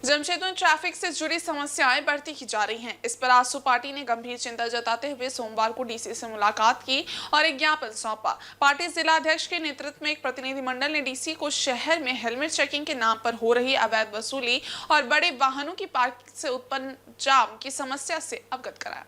जमशेदपुर में ट्रैफिक से जुड़ी समस्याएं बढ़ती ही जा रही हैं। इस पर आसू पार्टी ने गंभीर चिंता जताते हुए सोमवार को डीसी से मुलाकात की और एक ज्ञापन सौंपा। पार्टी जिला अध्यक्ष के नेतृत्व में एक प्रतिनिधिमंडल ने डीसी को शहर में हेलमेट चेकिंग के नाम पर हो रही अवैध वसूली और बड़े वाहनों की पार्किंग से उत्पन्न जाम की समस्या से अवगत कराया।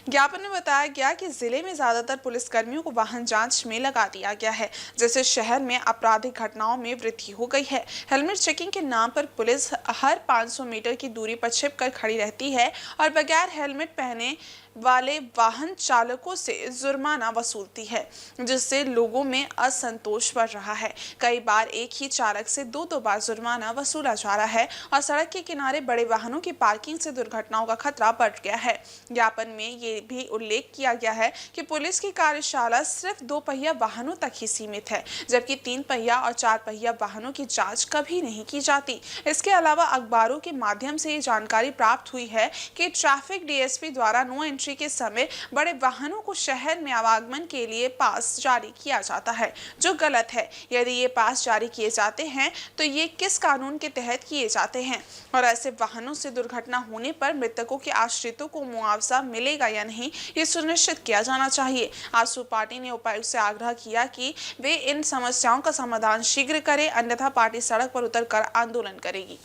ज्ञापन में बताया गया कि जिले में ज्यादातर पुलिसकर्मियों को वाहन जांच में लगा दिया गया है, जिससे शहर में आपराधिक घटनाओं में वृद्धि हो गई है। हेलमेट चेकिंग के नाम पर पुलिस हर 500 मीटर की दूरी पर छिपकर खड़ी रहती है और बगैर हेलमेट पहने वाले वाहन चालकों से जुर्माना वसूलती है, जिससे लोगों में असंतोष बढ़ रहा है। कई बार एक ही चालक से दो बार जुर्माना वसूला जा रहा है और सड़क के किनारे बड़े वाहनों की पार्किंग से दुर्घटनाओं का खतरा बढ़ गया है। ज्ञापन में ये भी उल्लेख किया गया है कि पुलिस की कार्यशाला सिर्फ 2 पहिया वाहनों तक ही सीमित है, जबकि 3 पहिया और 4 पहिया वाहनों की जाँच कभी नहीं की जाती। इसके अलावा अखबारों के माध्यम से ये जानकारी प्राप्त हुई है कि ट्रैफिक डीएसपी द्वारा नो एंट्री के समय बड़े वाहनों को शहर में आवागमन के लिए पास जारी किया जाता है, जो गलत है। यदि ये पास जारी किए जाते हैं तो ये किस कानून के तहत किए जाते हैं और ऐसे वाहनों से दुर्घटना होने पर मृतकों के आश्रितों को मुआवजा मिलेगा या नहीं, ये सुनिश्चित किया जाना चाहिए। आसू पार्टी ने उपायुक्त से आग्रह किया कि वे इन समस्याओं का समाधान शीघ्र करें, अन्यथा पार्टी सड़क पर उतरकर आंदोलन करेगी।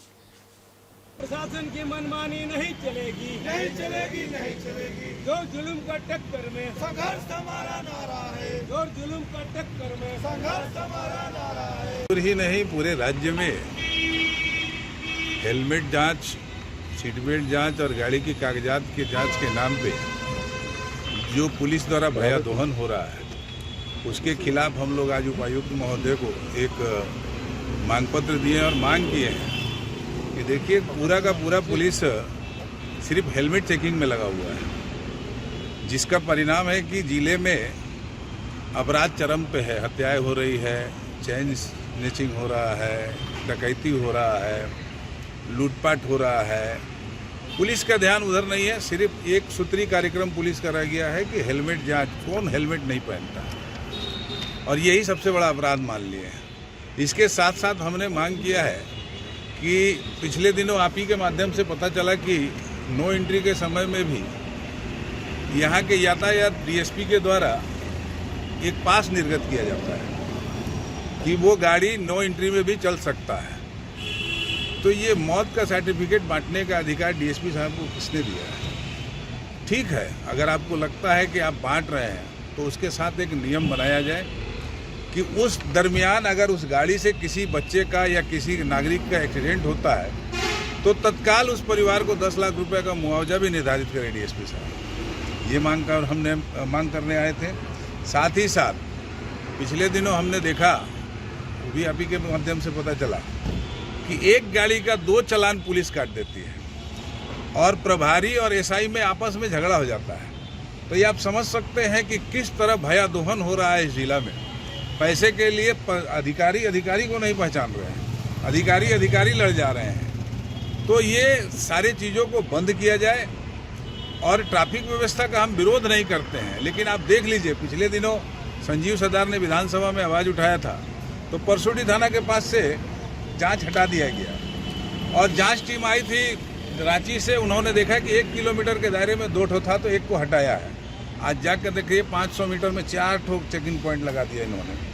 प्रशासन की मनमानी नहीं चलेगी, नहीं चलेगी, नहीं चलेगी। जो जुल्म का टक्कर में संघर्ष हमारा नारा है, जो जुल्म का टक्कर में संघर्ष हमारा नारा है। ही नहीं, पूरे राज्य में हेलमेट जांच, सीट बेल्ट जांच और गाड़ी की कागजात की जांच के नाम पे जो पुलिस द्वारा भया दोहन हो रहा है, उसके खिलाफ हम लोग आज उपायुक्त महोदय को एक मांग पत्र दिए और मांग किए हैं कि देखिए पूरा का पूरा पुलिस सिर्फ हेलमेट चेकिंग में लगा हुआ है, जिसका परिणाम है कि जिले में अपराध चरम पे है। हत्याएं हो रही है, चेन स्नैचिंग हो रहा है, डकैती हो रहा है, लूटपाट हो रहा है। पुलिस का ध्यान उधर नहीं है। सिर्फ एक सूत्री कार्यक्रम पुलिस का रह गया है कि हेलमेट जांच, कौन हेलमेट नहीं पहनता, और यही सबसे बड़ा अपराध मान लिए हैं। इसके साथ साथ हमने मांग किया है कि पिछले दिनों आप ही के माध्यम से पता चला कि नो एंट्री के समय में भी यहाँ के यातायात डीएसपी के द्वारा एक पास निर्गत किया जाता है कि वो गाड़ी नो एंट्री में भी चल सकता है। तो ये मौत का सर्टिफिकेट बांटने का अधिकार डीएसपी साहब को किसने दिया है? ठीक है, अगर आपको लगता है कि आप बांट रहे हैं तो उसके साथ एक नियम बनाया जाए कि उस दरमियान अगर उस गाड़ी से किसी बच्चे का या किसी नागरिक का एक्सीडेंट होता है तो तत्काल उस परिवार को 10 लाख रुपए का मुआवजा भी निर्धारित करें डीएसपी साहब। ये मांग करने आए थे। साथ ही साथ पिछले दिनों हमने देखा, वो भी आप ही के माध्यम से पता चला कि एक गाड़ी का 2 चालान पुलिस काट देती है और प्रभारी और एसआई में आपस में झगड़ा हो जाता है। तो ये आप समझ सकते हैं कि किस तरह भया दोहन हो रहा है इस जिला में। पैसे के लिए अधिकारी को नहीं पहचान रहे हैं, अधिकारी लड़ जा रहे हैं। तो ये सारी चीज़ों को बंद किया जाए। और ट्रैफिक व्यवस्था का हम विरोध नहीं करते हैं, लेकिन आप देख लीजिए पिछले दिनों संजीव सरदार ने विधानसभा में आवाज़ उठाया था तो परसोटी थाना के पास से जांच हटा दिया गया और जांच टीम आई थी रांची से। उन्होंने देखा कि 1 किलोमीटर के दायरे में 2 ठो था तो एक को हटाया है। आज जाकर देखिए 500 मीटर में 4 ठो चेकिंग पॉइंट लगा दिया इन्होंने।